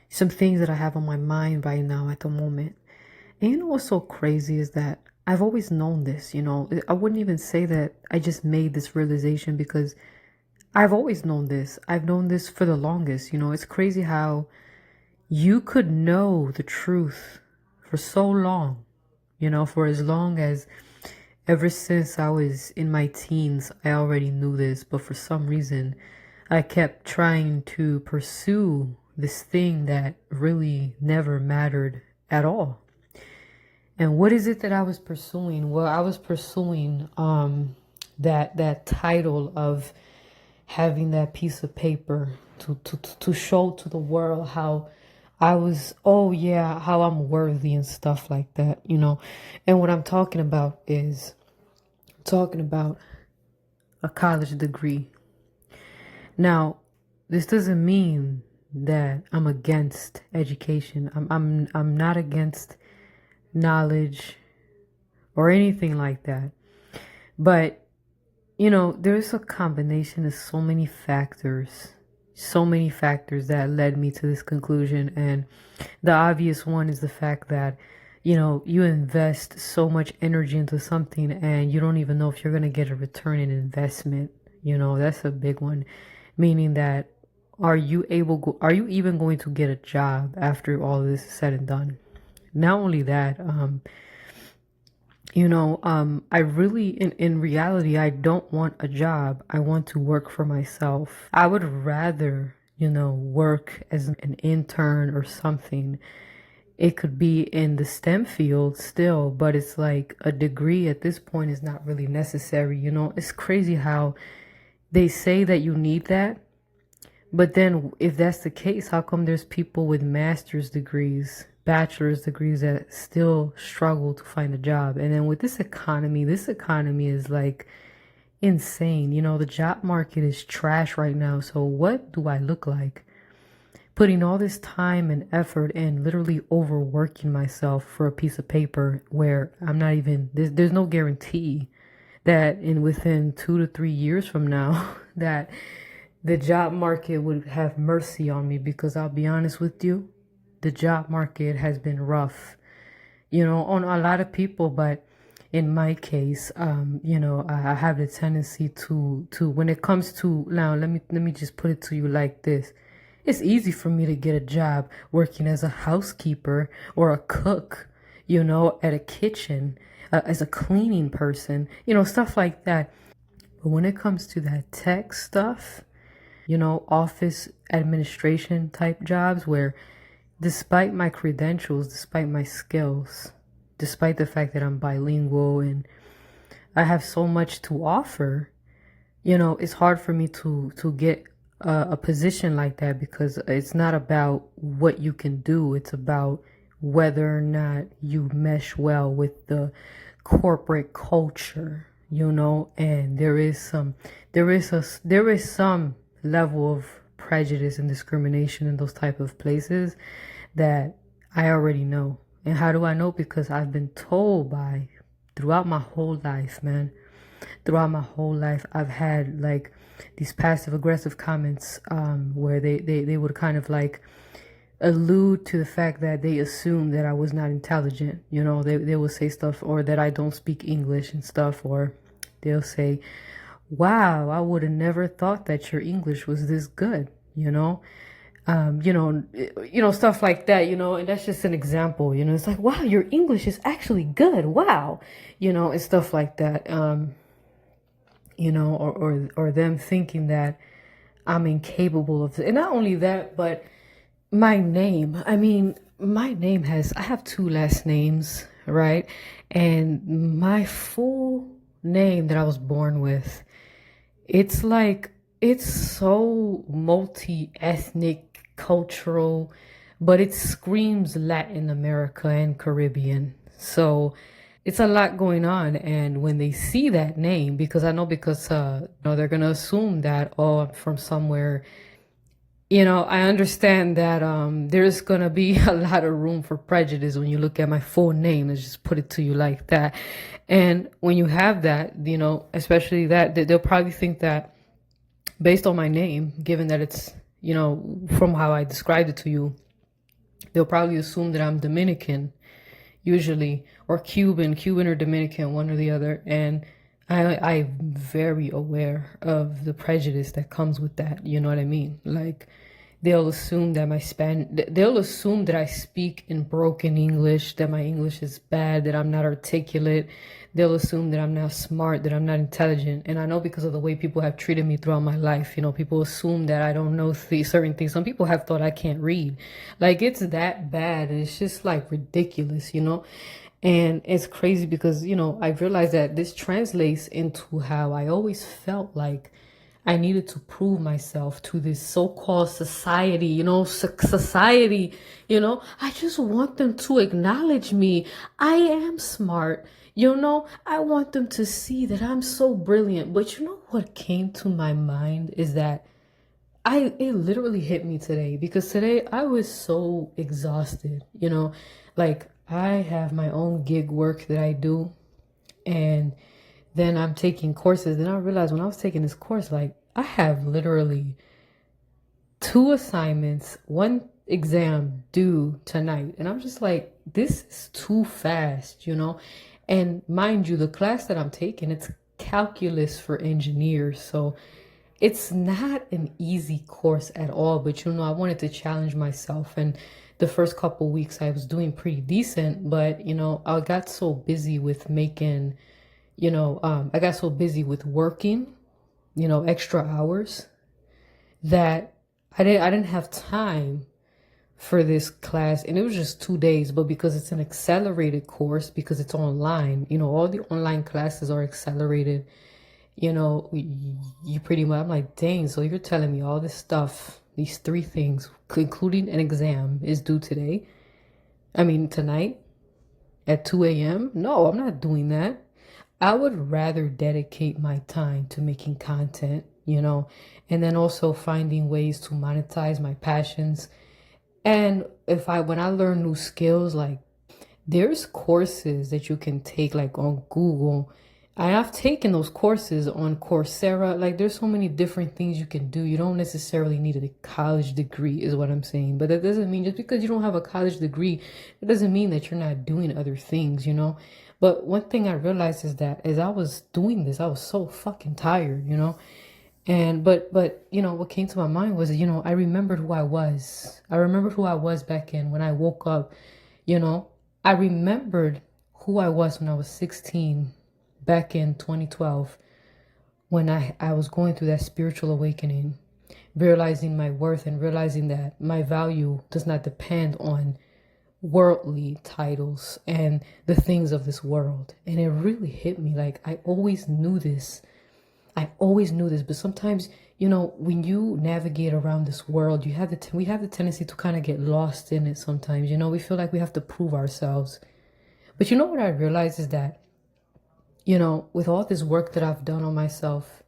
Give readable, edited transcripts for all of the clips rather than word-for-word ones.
some things that I have on my mind right now at the moment. And you know what's so crazy is that I've always known this, I wouldn't even say that I just made this realization because I've always known this. I've known this for the longest. It's crazy how you could know the truth for so long, for as long as ever since I was in my teens, I already knew this, but for some reason, I kept trying to pursue this thing that really never mattered at all. And what is it that I was pursuing? Well, I was pursuing that title of having that piece of paper to show to the world how I was, oh yeah, how I'm worthy and stuff like that. And what I'm talking about is talking about a college degree. Now, this doesn't mean that I'm against education. I'm not against knowledge or anything like that. But there's a combination of so many factors that led me to this conclusion. And the obvious one is the fact that, you invest so much energy into something and you don't even know if you're going to get a return in investment. That's a big one. Meaning that, are you even going to get a job after all this is said and done? Not only that, I really, in reality, I don't want a job. I want to work for myself. I would rather, work as an intern or something. It could be in the STEM field still, but it's like a degree at this point is not really necessary. It's crazy how they say that you need that. But then if that's the case, how come there's people with master's degrees, bachelor's degrees that still struggle to find a job? And then with this economy is like insane. The job market is trash right now. So what do I look like? Putting all this time and effort and literally overworking myself for a piece of paper where I'm not even, there's no guarantee that within 2 to 3 years from now that the job market would have mercy on me, because I'll be honest with you, the job market has been rough, on a lot of people. But in my case, I have the tendency to when it comes to, now let me just put it to you like this. It's easy for me to get a job working as a housekeeper or a cook, at a kitchen, as a cleaning person, stuff like that. But when it comes to that tech stuff, office administration type jobs where despite my credentials, despite my skills, despite the fact that I'm bilingual and I have so much to offer, it's hard for me to get a position like that, because it's not about what you can do. It's about whether or not you mesh well with the corporate culture, and there is some level of prejudice and discrimination in those type of places that I already know. And how do I know? Because I've been told throughout my whole life, man. Throughout my whole life, I've had like these passive aggressive comments where they would kind of like allude to the fact that they assume that I was not intelligent. They will say stuff, or that I don't speak English and stuff, or they'll say, wow, I would have never thought that your English was this good, stuff like that, and that's just an example, it's like, wow, your English is actually good. Wow. And stuff like that. Or them thinking that I'm incapable of, and not only that, but my name. I mean, I have two last names, right? And my full name that I was born with, it's like, it's so multi-ethnic, cultural, but it screams Latin America and Caribbean. So it's a lot going on. And when they see that name, because they're gonna assume that, oh, I'm from somewhere. I understand that there's gonna be a lot of room for prejudice when you look at my full name. Let's just put it to you like that. And when you have that, especially that, they'll probably think that based on my name, given that it's, from how I described it to you, They'll probably assume that I'm Dominican, usually, or Cuban or Dominican, one or the other. And I'm very aware of the prejudice that comes with that. You know what I mean? Like, they'll assume that I speak in broken English, that my English is bad, that I'm not articulate. They'll assume that I'm not smart, that I'm not intelligent. And I know because of the way people have treated me throughout my life, people assume that I don't know certain things. Some people have thought I can't read. Like, it's that bad. And it's just like ridiculous. And it's crazy because, I realized that this translates into how I always felt like I needed to prove myself to this so-called society, society, I just want them to acknowledge me. I am smart, I want them to see that I'm so brilliant. But you know what came to my mind is that it literally hit me today, because today I was so exhausted, like I have my own gig work that I do, and then I'm taking courses. Then I realized when I was taking this course, like I have literally 2 assignments, 1 exam due tonight. And I'm just like, this is too fast. And mind you, the class that I'm taking, it's calculus for engineers. So it's not an easy course at all, but I wanted to challenge myself. And the first couple weeks I was doing pretty decent, but I got so busy with making, I got so busy with working, extra hours, that I didn't have time for this class. And it was just 2 days, but because it's an accelerated course, because it's online, all the online classes are accelerated. You pretty much, I'm like, dang, so you're telling me all this stuff, these 3 things, including an exam, is due tonight at 2 a.m.? No, I'm not doing that. I would rather dedicate my time to making content, and then also finding ways to monetize my passions. And when I learn new skills, like there's courses that you can take like on Google. I've taken those courses on Coursera. Like there's so many different things you can do. You don't necessarily need a college degree is what I'm saying. But that doesn't mean, just because you don't have a college degree, it doesn't mean that you're not doing other things. But one thing I realized is that as I was doing this, I was so fucking tired. And but what came to my mind was, I remembered who I was. I remembered who I was back in when I woke up. I remembered who I was when I was 16, back in 2012, when I was going through that spiritual awakening, realizing my worth and realizing that my value does not depend on worldly titles and the things of this world. And it really hit me. Like I always knew this, but sometimes, when you navigate around this world, we have the tendency to kind of get lost in it sometimes. We feel like we have to prove ourselves. But what I realized is that, with all this work that I've done on myself,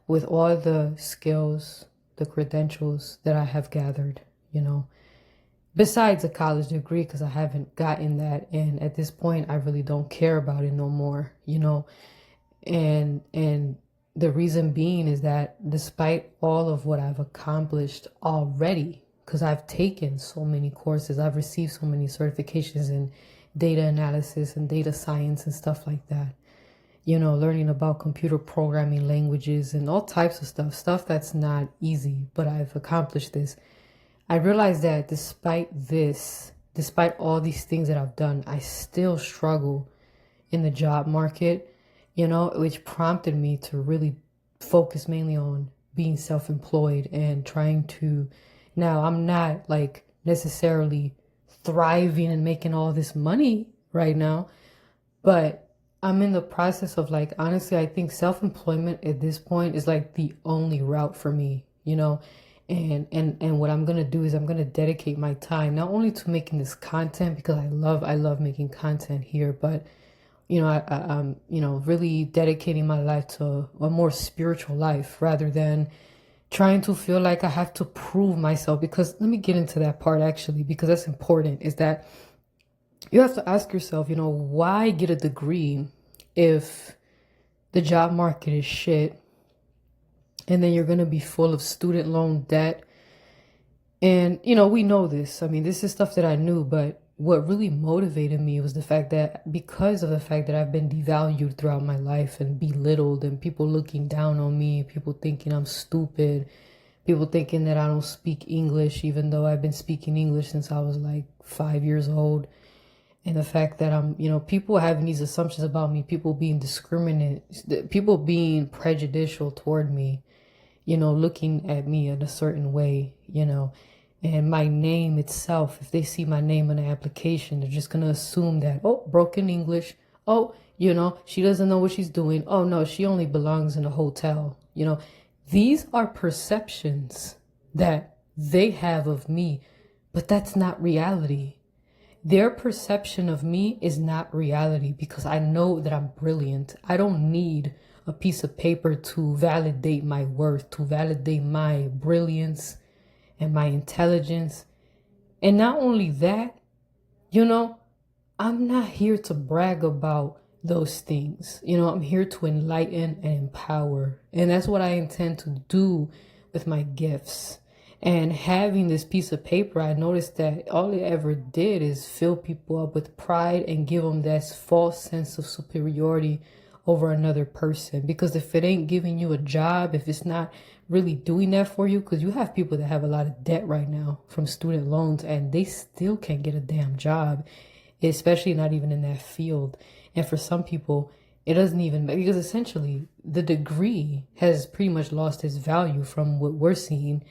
with all the skills, the credentials that I have gathered, besides a college degree, because I haven't gotten that, and at this point I really don't care about it no more, and the reason being is that despite all of what I've accomplished already, because I've taken so many courses, I've received so many certifications in data analysis and data science and stuff like that, learning about computer programming languages and all types of stuff that's not easy, but I've accomplished this. I realized that despite all these things that I've done, I still struggle in the job market, which prompted me to really focus mainly on being self-employed and trying to, now I'm not like necessarily thriving and making all this money right now, but I'm in the process of, like, honestly, I think self-employment at this point is like the only route for me, and what I'm going to do is I'm going to dedicate my time not only to making this content, because I love making content here, but I'm really dedicating my life to a more spiritual life rather than trying to feel like I have to prove myself. Because let me get into that part actually, because that's important, is that you have to ask yourself, why get a degree if the job market is shit, and then you're going to be full of student loan debt, And, you know, we know this. I mean, this is stuff that I knew, but what really motivated me was the fact that because of the fact that I've been devalued throughout my life and belittled, and people looking down on me, people thinking I'm stupid, people thinking that I don't speak English, even though I've been speaking English since I was like 5 years old. And the fact that I'm, you know, people having these assumptions about me, people being discriminate, people being prejudicial toward me, you know, looking at me in a certain way, you know, and my name itself, if they see my name on the application, they're just going to assume that, oh, broken English. Oh, you know, she doesn't know what she's doing. Oh, no, she only belongs in a hotel. You know, these are perceptions that they have of me, but that's not reality. Their perception of me is not reality because I know that I'm brilliant. I don't need a piece of paper to validate my worth, to validate my brilliance and my intelligence. And not only that, you know, I'm not here to brag about those things. You know, I'm here to enlighten and empower. And that's what I intend to do with my gifts. And having this piece of paper, I noticed that all it ever did is fill people up with pride and give them that false sense of superiority over another person. Because if it ain't giving you a job, if it's not really doing that for you, because you have people that have a lot of debt right now from student loans and they still can't get a damn job, especially not even in that field. And for some people, it doesn't even, because essentially the degree has pretty much lost its value from what we're seeing.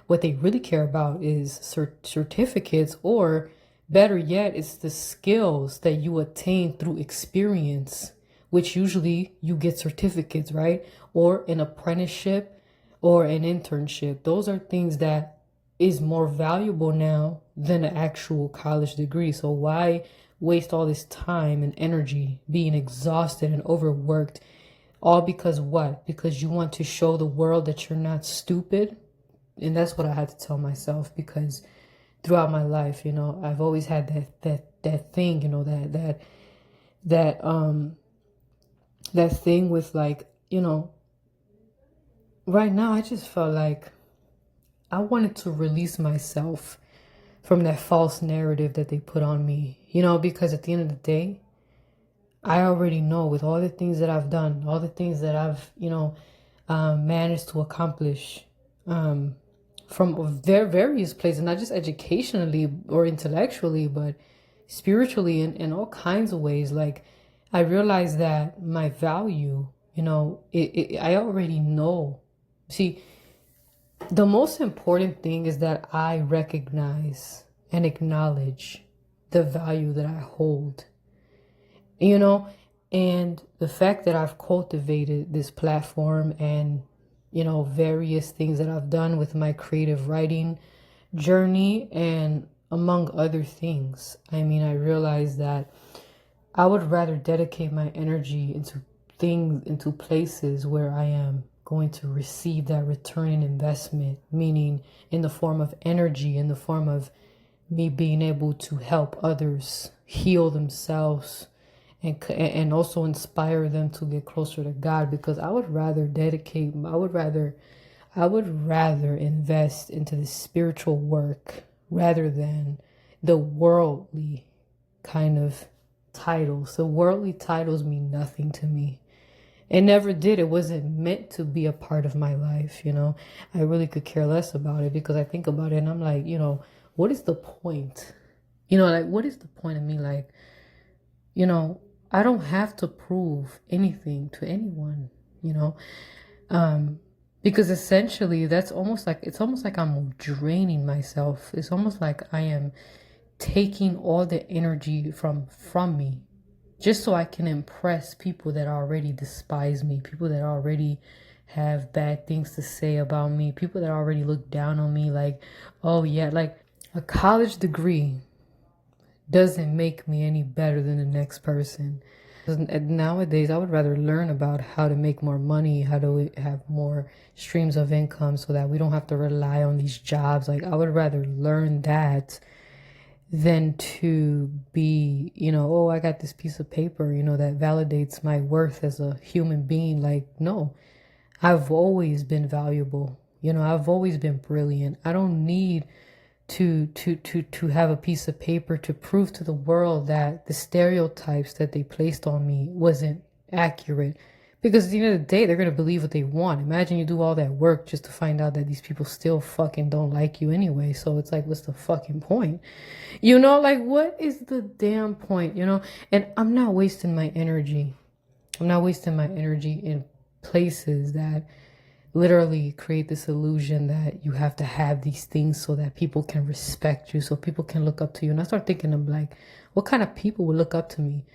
What they really care about is certificates, or better yet, it's the skills that you attain through experience, which usually you get certificates, right? Or an apprenticeship or an internship. Those are things that is more valuable now than an actual college degree. So why waste all this time and energy being exhausted and overworked? All because what? Because you want to show the world that you're not stupid? And that's what I had to tell myself, because throughout my life, you know, I've always had that thing, you know, that that thing with, like, you know, right now I just felt like I wanted to release myself from that false narrative that they put on me, you know, because at the end of the day, I already know, with all the things that I've done, all the things that I've, you know, managed to accomplish, from their various places, not just educationally or intellectually, but spiritually and in all kinds of ways. Like, I realized that my value, you know, I already know. See, the most important thing is that I recognize and acknowledge the value that I hold, you know, and the fact that I've cultivated this platform and, you know, various things that I've done with my creative writing journey, and among other things. I mean, I realized that I would rather dedicate my energy into things, into places where I am going to receive that return in investment, meaning in the form of energy, in the form of me being able to help others heal themselves, and also inspire them to get closer to God. Because I would rather invest into the spiritual work rather than the worldly kind of titles. The worldly titles mean nothing to me. It never did. It wasn't meant to be a part of my life, you know. I really could care less about it, because I think about it and I'm like, you know, what is the point? You know, like, what is the point of me? Like, you know, I don't have to prove anything to anyone, you know. Because essentially it's almost like I'm draining myself. It's almost like I am taking all the energy from me, just so I can impress people that already despise me, people that already have bad things to say about me, people that already look down on me. Like, oh yeah, like, a college degree doesn't make me any better than the next person. And nowadays, I would rather learn about how to make more money, how to have more streams of income so that we don't have to rely on these jobs. Like, I would rather learn that than to be, you know, oh, I got this piece of paper, you know, that validates my worth as a human being. Like, no, I've always been valuable. You know, I've always been brilliant. I don't need to have a piece of paper to prove to the world that the stereotypes that they placed on me wasn't accurate. Because at the end of the day, they're gonna believe what they want. Imagine you do all that work just to find out that these people still fucking don't like you anyway. So it's like, what's the fucking point? You know, like, what is the damn point? You know? And I'm not wasting my energy. I'm not wasting my energy in places that literally create this illusion that you have to have these things so that people can respect you, so people can look up to you. And I start thinking, I'm like, what kind of people would look up to me?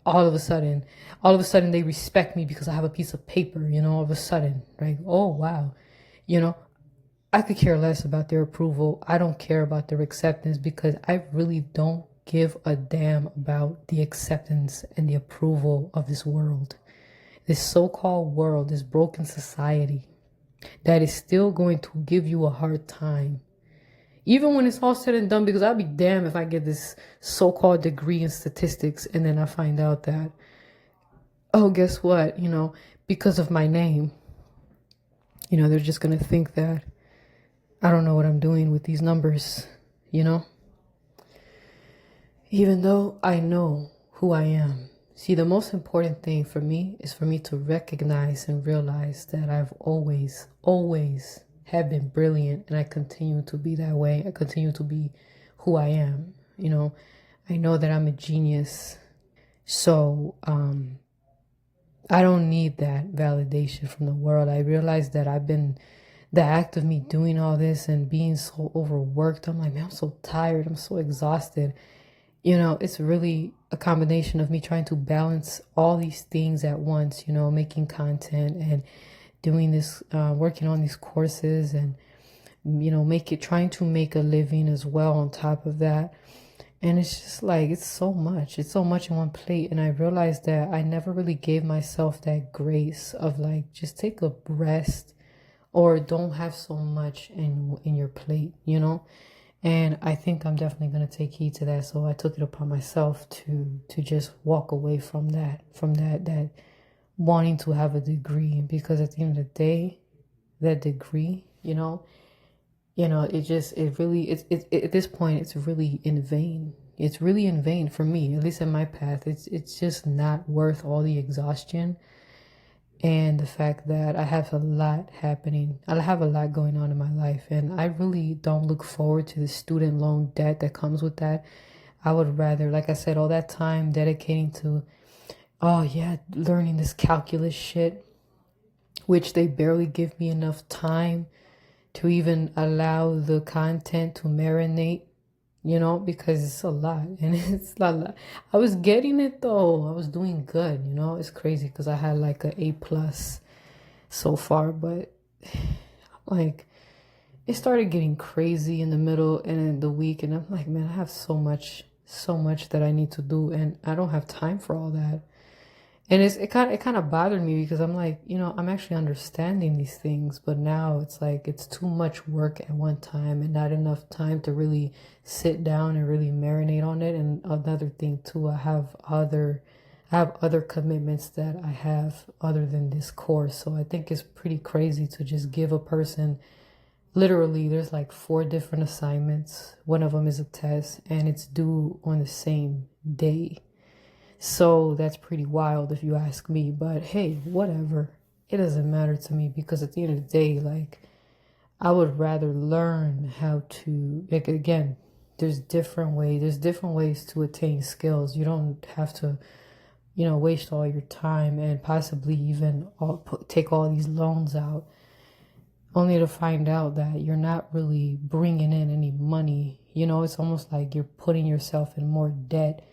All of a sudden they respect me because I have a piece of paper, you know, all of a sudden, like, oh, wow. You know, I could care less about their approval. I don't care about their acceptance because I really don't give a damn about the acceptance and the approval of this world. This so-called world, this broken society that is still going to give you a hard time. Even when it's all said and done, because I'll be damned if I get this so-called degree in statistics and then I find out that, oh, guess what? You know, because of my name, you know, they're just going to think that I don't know what I'm doing with these numbers, you know? Even though I know who I am. See, the most important thing for me is for me to recognize and realize that I've always have been brilliant, and I continue to be that way. I continue to be who I am. You know, I know that I'm a genius. So I don't need that validation from the world. I realize that the act of me doing all this and being so overworked, I'm like, man, I'm so tired. I'm so exhausted. You know, it's really a combination of me trying to balance all these things at once, you know, making content and doing this, working on these courses and, you know, trying to make a living as well on top of that. And it's just like, it's so much in one plate. And I realized that I never really gave myself that grace of like, just take a rest or don't have so much in your plate, you know? And I think I'm definitely going to take heed to that. So I took it upon myself to just walk away from that wanting to have a degree. Because at the end of the day, that degree, you know, at this point, it's really in vain. It's really in vain for me, at least in my path. It's just not worth all the exhaustion. And the fact that I have a lot happening. I have a lot going on in my life. And I really don't look forward to the student loan debt that comes with that. I would rather, like I said, all that time dedicating to, oh yeah, learning this calculus shit, which they barely give me enough time to even allow the content to marinate, you know, because it's a lot. And it's a lot. I was getting it though. I was doing good, you know. It's crazy because I had like an A+ so far, but like it started getting crazy in the middle and in the week, and I'm like, man, I have so much that I need to do, and I don't have time for all that. And it kind of bothered me because I'm like, you know, I'm actually understanding these things, but now it's like it's too much work at one time and not enough time to really sit down and really marinate on it. And another thing too, I have other commitments that I have other than this course. So I think it's pretty crazy to just give a person, literally there's like 4 different assignments. One of them is a test and it's due on the same day. So that's pretty wild if you ask me, but hey, whatever. It doesn't matter to me because at the end of the day, like, I would rather learn how to, like, again, there's different ways to attain skills. You don't have to, you know, waste all your time and possibly even take all these loans out only to find out that you're not really bringing in any money. You know, it's almost like you're putting yourself in more debt.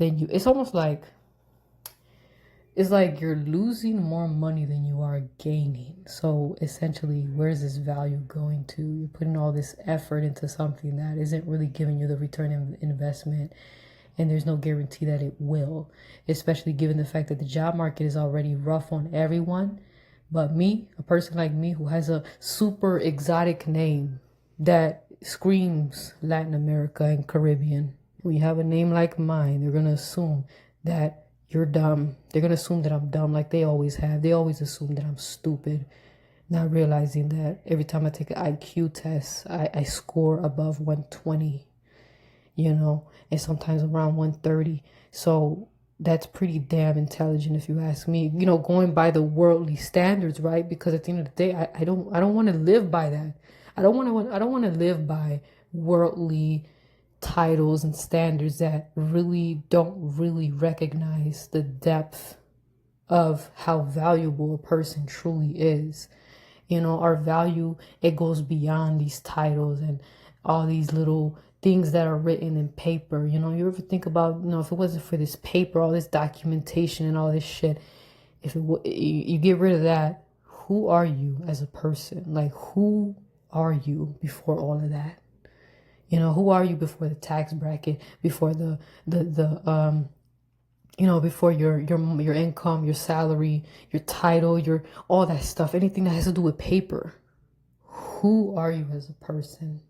It's almost like you're losing more money than you are gaining. So essentially, where's this value going to? You're putting all this effort into something that isn't really giving you the return of investment, and there's no guarantee that it will, especially given the fact that the job market is already rough on everyone. But me, a person like me who has a super exotic name that screams Latin America and Caribbean, when you have a name like mine, they're going to assume that you're dumb. They're going to assume that I'm dumb like they always have. They always assume that I'm stupid. Not realizing that every time I take an IQ test, I score above 120, and sometimes around 130. So that's pretty damn intelligent if you ask me, going by the worldly standards, right? Because at the end of the day, I don't want to live by that. I don't want to live by worldly titles and standards that really don't really recognize the depth of how valuable a person truly is. Our value, it goes beyond these titles and all these little things that are written in paper. You ever think about, if it wasn't for this paper, all this documentation and all this shit, if you get rid of that, who are you as a person? Like, who are you before all of that? Who are you before the tax bracket, before the before your income, your salary, your title, your all that stuff, anything that has to do with paper. Who are you as a person?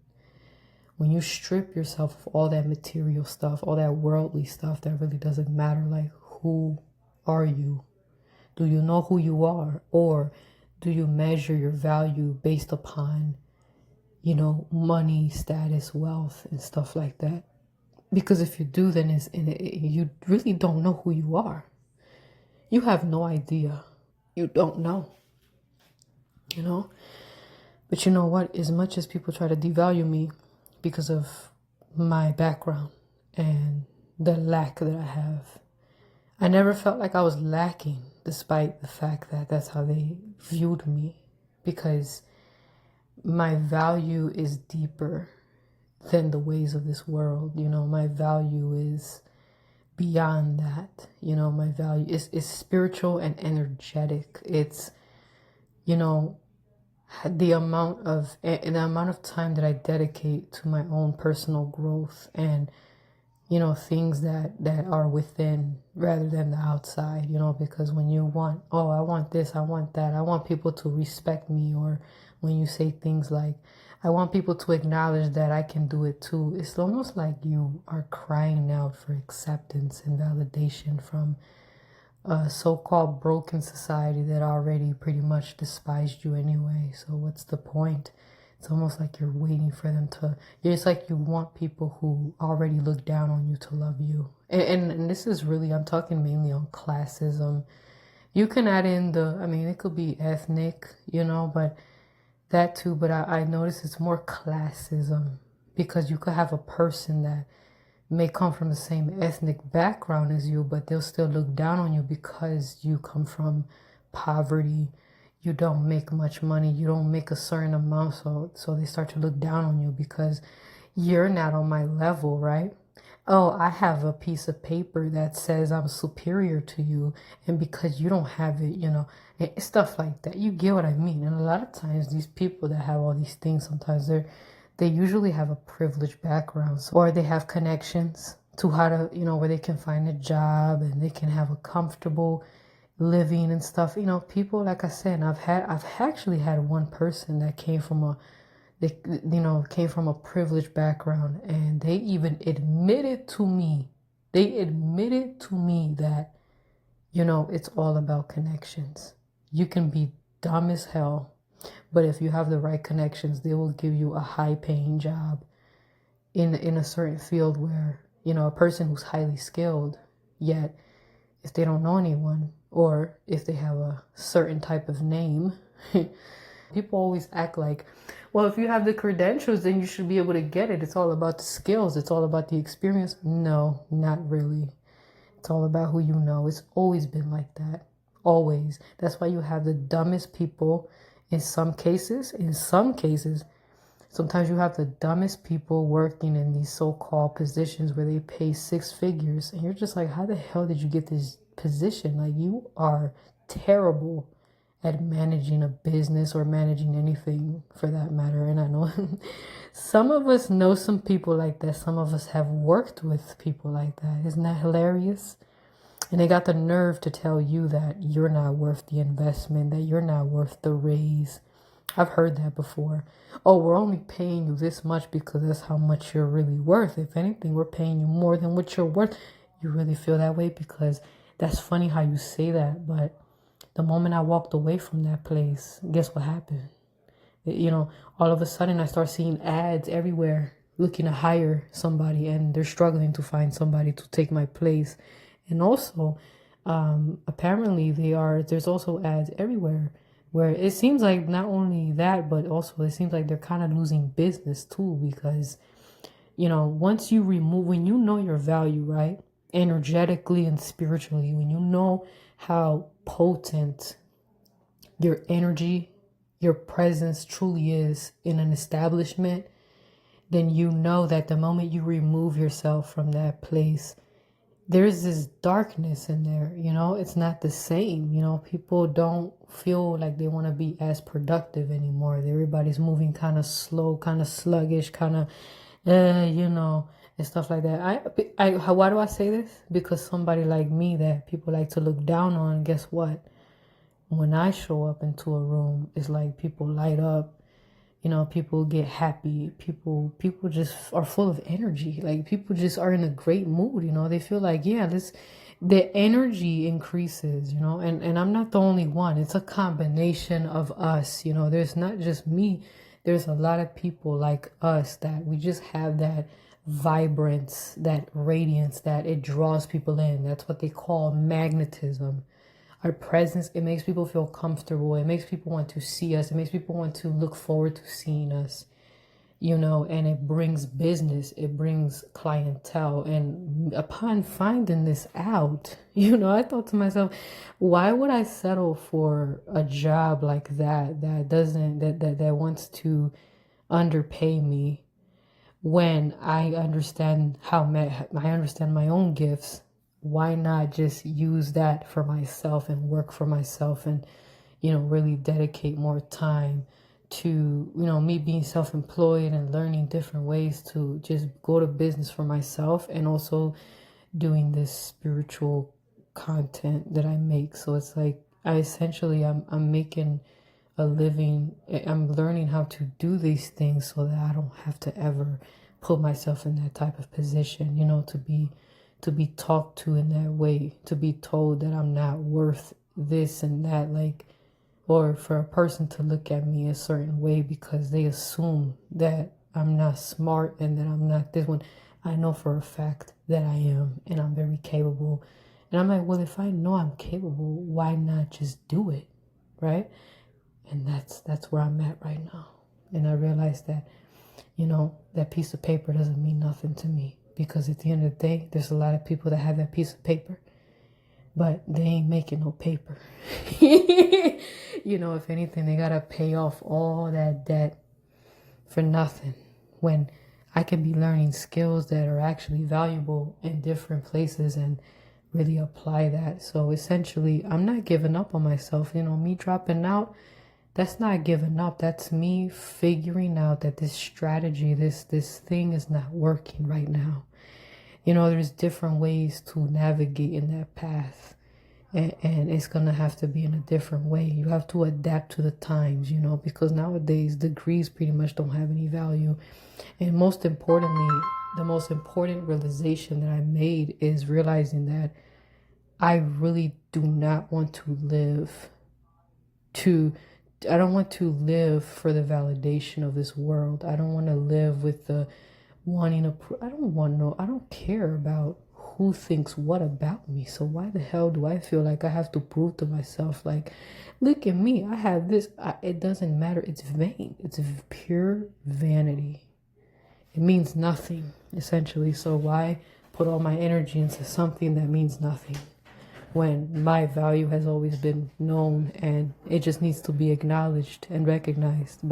When you strip yourself of all that material stuff, all that worldly stuff that really doesn't matter, like, who are you? Do you know who you are? Or do you measure your value based upon, money, status, wealth, and stuff like that? Because if you do, then you really don't know who you are. You have no idea. You don't know. But you know what? As much as people try to devalue me because of my background and the lack that I have, I never felt like I was lacking, despite the fact that that's how they viewed me. Because my value is deeper than the ways of this world. My value is beyond that. My value is spiritual and energetic. It's, the amount of time that I dedicate to my own personal growth and, things that are within rather than the outside, because when you want, oh, I want this, I want that, I want people to respect me, or when you say things like, I want people to acknowledge that I can do it too, it's almost like you are crying out for acceptance and validation from a so-called broken society that already pretty much despised you anyway. So what's the point? It's almost like you're waiting for them to, it's like you want people who already look down on you to love you. And this is really, I'm talking mainly on classism. You can add in it could be ethnic, but that too. But I notice it's more classism, because you could have a person that may come from the same ethnic background as you, but they'll still look down on you because you come from poverty. You don't make much money. You don't make a certain amount. So they start to look down on you because you're not on my level, right? Oh, I have a piece of paper that says I'm superior to you. And because you don't have it, stuff like that. You get what I mean? And a lot of times these people that have all these things, sometimes they usually have a privileged background, or they have connections to how to, where they can find a job and they can have a comfortable living and stuff. People, like I said, I've actually had one person that came from a privileged background, and they even admitted to me that, it's all about connections. You can be dumb as hell, but if you have the right connections, they will give you a high-paying job in a certain field where, a person who's highly skilled, yet if they don't know anyone, or if they have a certain type of name, people always act like, well, if you have the credentials, then you should be able to get it. It's all about the skills. It's all about the experience. No, not really. It's all about who you know. It's always been like that. Always. That's why you have the dumbest people in some cases. Sometimes you have the dumbest people working in these so-called positions where they pay 6 figures. And you're just like, how the hell did you get this position? Like, you are terrible at managing a business or managing anything for that matter. And I know some of us know some people like that. Some of us have worked with people like that. Isn't that hilarious? And they got the nerve to tell you that you're not worth the investment, that you're not worth the raise. I've heard that before. Oh, we're only paying you this much because that's how much you're really worth. If anything, we're paying you more than what you're worth. You really feel that way? Because that's funny how you say that, but The moment I walked away from that place, guess what happened? All of a sudden I start seeing ads everywhere looking to hire somebody, and they're struggling to find somebody to take my place. And also, apparently there's also ads everywhere where it seems like not only that, but also it seems like they're kind of losing business too, because, once you remove, when you know your value, right? Energetically and spiritually, when you know how potent your energy, your presence truly is in an establishment, then you know that the moment you remove yourself from that place, there's this darkness in there. It's not the same. People don't feel like they want to be as productive anymore. Everybody's moving kind of slow, kind of sluggish, kind of, and stuff like that. Why do I say this? Because somebody like me that people like to look down on, guess what? When I show up into a room, it's like people light up. People get happy. People just are full of energy. Like, people just are in a great mood. They feel like, yeah, the energy increases, and I'm not the only one. It's a combination of us. There's not just me. There's a lot of people like us that we just have that vibrance, that radiance, that it draws people in. That's what they call magnetism. Our presence, it makes people feel comfortable. It makes people want to see us. It makes people want to look forward to seeing us, and it brings business. It brings clientele. And upon finding this out, I thought to myself, why would I settle for a job like that doesn't, that wants to underpay me, when I understand I understand my own gifts? Why not just use that for myself and work for myself, and, really dedicate more time to, me being self-employed and learning different ways to just go to business for myself, and also doing this spiritual content that I make. So it's like, I'm making a living. I'm learning how to do these things so that I don't have to ever put myself in that type of position, to be talked to in that way, to be told that I'm not worth this and that, like, or for a person to look at me a certain way because they assume that I'm not smart and that I'm not this one. I know for a fact that I am, and I'm very capable. And I'm like, well, if I know I'm capable, why not just do it, right? And that's where I'm at right now. And I realized that, that piece of paper doesn't mean nothing to me. Because at the end of the day, there's a lot of people that have that piece of paper, but they ain't making no paper. If anything, they got to pay off all that debt for nothing, when I can be learning skills that are actually valuable in different places and really apply that. So essentially, I'm not giving up on myself. Me dropping out, that's not giving up. That's me figuring out that this strategy, this thing is not working right now. There's different ways to navigate in that path. And it's going to have to be in a different way. You have to adapt to the times, because nowadays degrees pretty much don't have any value. And most importantly, the most important realization that I made is realizing that I really do not want to live I don't want to live for the validation of this world. I don't want to live with the wanting to I don't care about who thinks what about me. So why the hell do I feel like I have to prove to myself, like, look at me, I have this. It doesn't matter. It's vain. It's pure vanity. It means nothing, essentially. So why put all my energy into something that means nothing, when my value has always been known, and it just needs to be acknowledged and recognized by